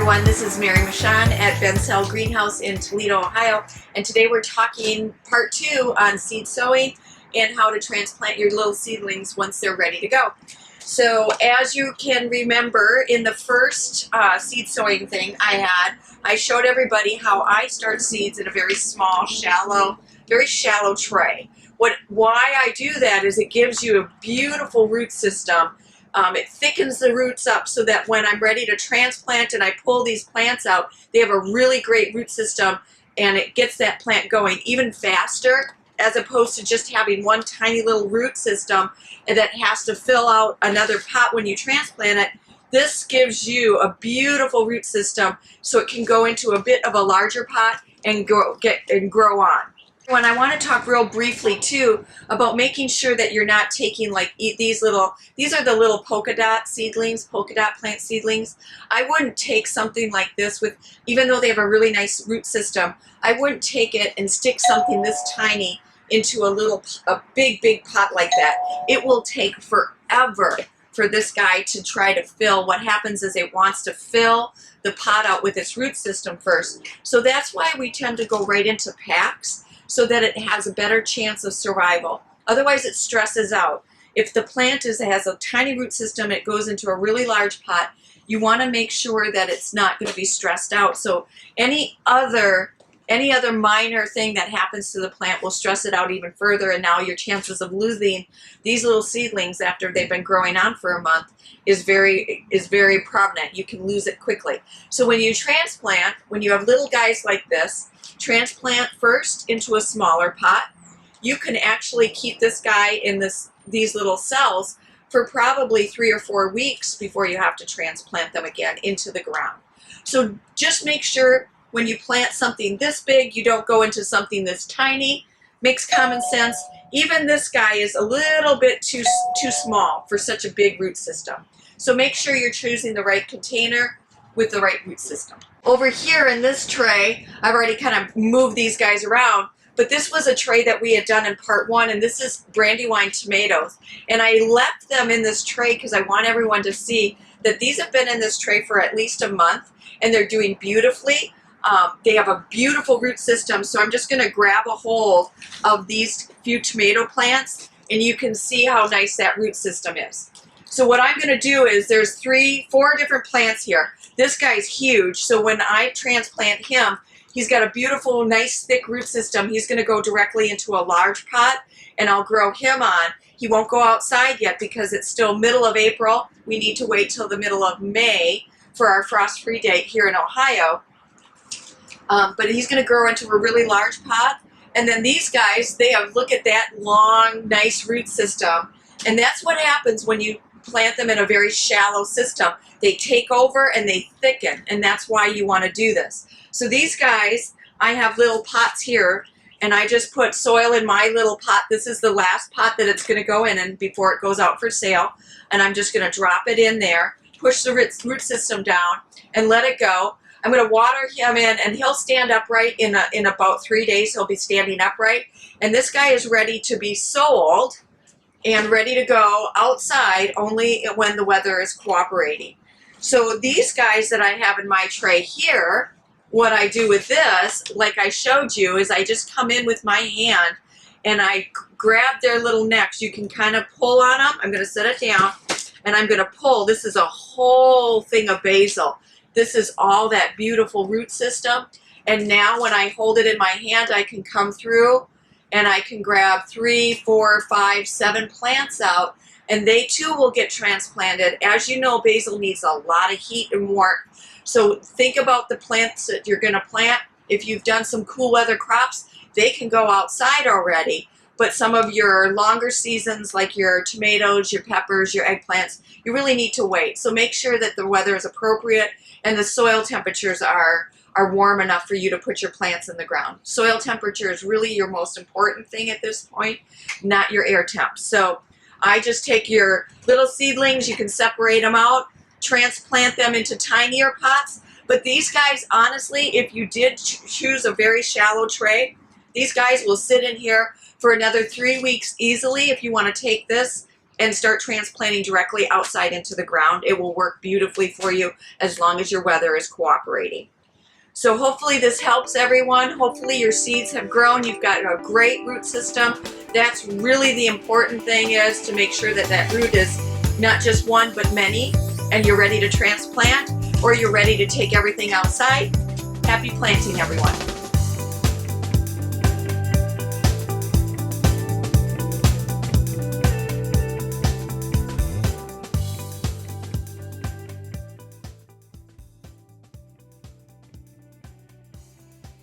everyone, this is Mary Michon at Bensell Greenhouse in Toledo, Ohio, and today we're talking part 2 on seed sowing and how to transplant your little seedlings once they're ready to go. So as you can remember, in the first seed sowing thing I showed everybody how I start seeds in a very small, very shallow tray. Why I do that is it gives you a beautiful root system. It thickens the roots up so that when I'm ready to transplant and I pull these plants out, they have a really great root system and it gets that plant going even faster, as opposed to just having one tiny little root system that has to fill out another pot when you transplant it. This gives you a beautiful root system so it can go into a bit of a larger pot and grow on. And I want to talk real briefly too about making sure that you're not taking like these are the little polka dot plant seedlings. I wouldn't take something like this even though they have a really nice root system, I wouldn't take it and stick something this tiny into a big pot like that. It will take forever for this guy to try to fill. What happens is it wants to fill the pot out with its root system first. So that's why we tend to go right into packs, so that it has a better chance of survival. Otherwise it stresses out. If the plant has a tiny root system, it goes into a really large pot, you want to make sure that it's not going to be stressed out. So any other minor thing that happens to the plant will stress it out even further, and now your chances of losing these little seedlings after they've been growing on for a month is very prominent. You can lose it quickly. So when you transplant, when you have little guys like this, transplant first into a smaller pot. You can actually keep this guy in these little cells for probably 3 or 4 weeks before you have to transplant them again into the ground. So just make sure when you plant something this big, you don't go into something this tiny. Makes common sense. Even this guy is a little bit too small for such a big root system. So make sure you're choosing the right container with the right root system. Over here in this tray, I've already kind of moved these guys around, but this was a tray that we had done in part 1, and this is Brandywine tomatoes. And I left them in this tray because I want everyone to see that these have been in this tray for at least a month, and they're doing beautifully. They have a beautiful root system, so I'm just going to grab a hold of these few tomato plants, and you can see how nice that root system is. So what I'm going to do is there's 4 different plants here. This guy's huge, so when I transplant him, he's got a beautiful, nice, thick root system. He's going to go directly into a large pot, and I'll grow him on. He won't go outside yet because it's still middle of April. We need to wait till the middle of May for our frost-free date here in Ohio. But he's going to grow into a really large pot. And then these guys, look at that long, nice root system. And that's what happens when you plant them in a very shallow system. They take over and they thicken, and that's why you want to do this. So these guys, I have little pots here, and I just put soil in my little pot. This is the last pot that it's going to go in before it goes out for sale. And I'm just going to drop it in there, push the root system down, and let it go. I'm going to water him in, and he'll stand upright in about 3 days. He'll be standing upright. And this guy is ready to be sold and ready to go outside only when the weather is cooperating. So these guys that I have in my tray here, what I do with this, like I showed you, is I just come in with my hand and I grab their little necks. You can kind of pull on them. I'm going to set it down and I'm going to pull. This is a whole thing of basil. This is all that beautiful root system. And now when I hold it in my hand, I can come through and I can grab 3, 4, 5, 7 plants out, and they too will get transplanted. As you know, basil needs a lot of heat and warmth. So think about the plants that you're going to plant. If you've done some cool weather crops, they can go outside already. But some of your longer seasons, like your tomatoes, your peppers, your eggplants, you really need to wait. So make sure that the weather is appropriate and the soil temperatures are warm enough for you to put your plants in the ground. Soil temperature is really your most important thing at this point, not your air temp. So I just take your little seedlings, you can separate them out, transplant them into tinier pots. But these guys, honestly, if you did choose a very shallow tray, these guys will sit in here for another 3 weeks easily if you want to take this and start transplanting directly outside into the ground. It will work beautifully for you as long as your weather is cooperating. So hopefully this helps everyone. Hopefully your seeds have grown. You've got a great root system. That's really the important thing, is to make sure that that root is not just one but many, and you're ready to transplant, or you're ready to take everything outside. Happy planting, everyone.